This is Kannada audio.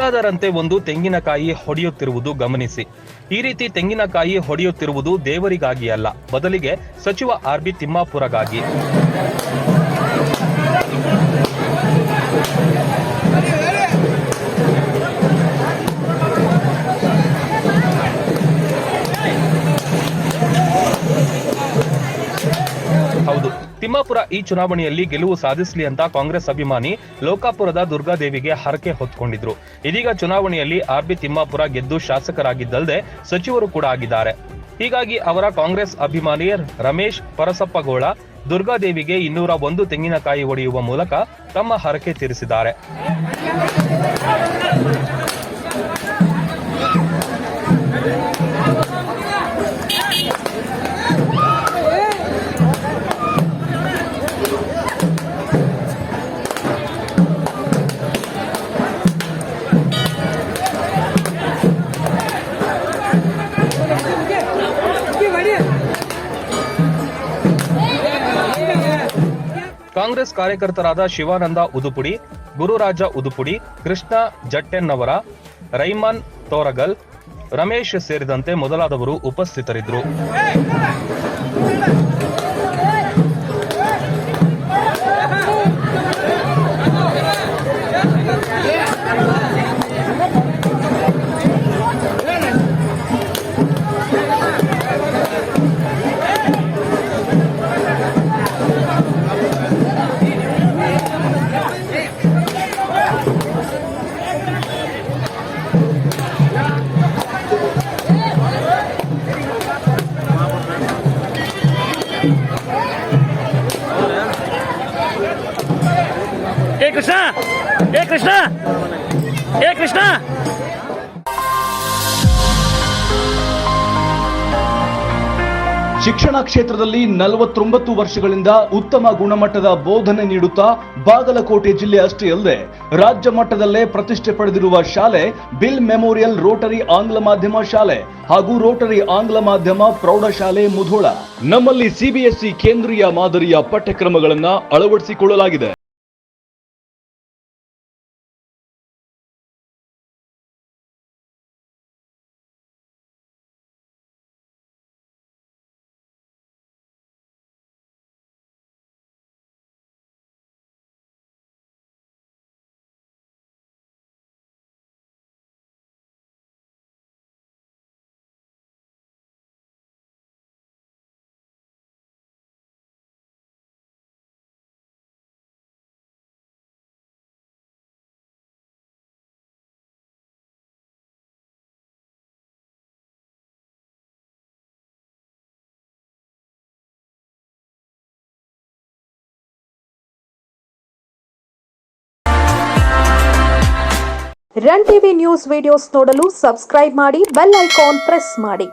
ಒಂದಾದರಂತೆ ಒಂದು ತೆಂಗಿನಕಾಯಿ ಹೊಡೆಯುತ್ತಿರುವುದು ಗಮನಿಸಿ. ಈ ರೀತಿ ತೆಂಗಿನಕಾಯಿ ಹೊಡೆಯುತ್ತಿರುವುದು ದೇವರಿಗಾಗಿ ಅಲ್ಲ, ಬದಲಿಗೆ ಸಚಿವ ಆರ್.ಬಿ. ತಿಮ್ಮಾಪುರಗಾಗಿ. ಹೌದು, ತಿಮ್ಮಾಪುರ ಈ ಚುನಾವಣೆಯಲ್ಲಿ ಗೆಲುವು ಸಾಧಿಸಲಿ ಅಂತ ಕಾಂಗ್ರೆಸ್ ಅಭಿಮಾನಿ ಲೋಕಾಪುರದ ದುರ್ಗಾದೇವಿಗೆ ಹರಕೆ ಹೊತ್ಕೊಂಡಿದ್ರು. ಇದೀಗ ಚುನಾವಣೆಯಲ್ಲಿ ಆರ್.ಬಿ. ತಿಮ್ಮಾಪುರ ಗೆದ್ದು ಶಾಸಕರಾಗಿದ್ದಲ್ಲದೆ ಸಚಿವರು ಕೂಡ ಆಗಿದ್ದಾರೆ. ಹೀಗಾಗಿ ಅವರ ಕಾಂಗ್ರೆಸ್ ಅಭಿಮಾನಿ ರಮೇಶ್ ಪರಸಪ್ಪಗೋಳ ದುರ್ಗಾದೇವಿಗೆ 201 ತೆಂಗಿನಕಾಯಿ ಒಡೆಯುವ ಮೂಲಕ ತಮ್ಮ ಹರಕೆ ತೀರಿಸಿದ್ದಾರೆ. ಕಾಂಗ್ರೆಸ್ ಕಾರ್ಯಕರ್ತರಾದ ಶಿವಾನಂದ ಉದುಪುಡಿ, ಗುರುರಾಜ ಉದುಪುಡಿ, ಕೃಷ್ಣ ಜಟ್ಟೆನ್ನವರ, ರೈಮನ್ ತೋರಗಲ್, ರಮೇಶ್ ಸೇರಿದಂತೆ ಮೊದಲಾದವರು ಉಪಸ್ಥಿತರಿದ್ದರು. ಕೃಷ್ಣ ಶಿಕ್ಷಣ ಕ್ಷೇತ್ರದಲ್ಲಿ 49 ವರ್ಷಗಳಿಂದ ಉತ್ತಮ ಗುಣಮಟ್ಟದ ಬೋಧನೆ ನೀಡುತ್ತಾ ಬಾಗಲಕೋಟೆ ಜಿಲ್ಲೆ ಅಷ್ಟೇ ಅಲ್ಲದೆ ರಾಜ್ಯ ಮಟ್ಟದಲ್ಲೇ ಪ್ರತಿಷ್ಠೆ ಪಡೆದಿರುವ ಶಾಲೆ ಬಿಲ್ ಮೆಮೋರಿಯಲ್ ರೋಟರಿ ಆಂಗ್ಲ ಮಾಧ್ಯಮ ಶಾಲೆ ಹಾಗೂ ರೋಟರಿ ಆಂಗ್ಲ ಮಾಧ್ಯಮ ಪ್ರೌಢಶಾಲೆ ಮುಧೋಳ. ನಮ್ಮಲ್ಲಿ ಸಿಬಿಎಸ್ಇ ಕೇಂದ್ರೀಯ ಮಾದರಿಯ ಪಠ್ಯಕ್ರಮಗಳನ್ನು ಅಳವಡಿಸಿಕೊಳ್ಳಲಾಗಿದೆ. ರನ್ ಟಿವಿ ನ್ಯೂಸ್ ವಿಡಿಯೋಸ್ ನೋಡಲು ಸಬ್ಸ್ಕ್ರೈಬ್ ಮಾಡಿ, ಬೆಲ್ ಐಕಾನ್ ಪ್ರೆಸ್ ಮಾಡಿ.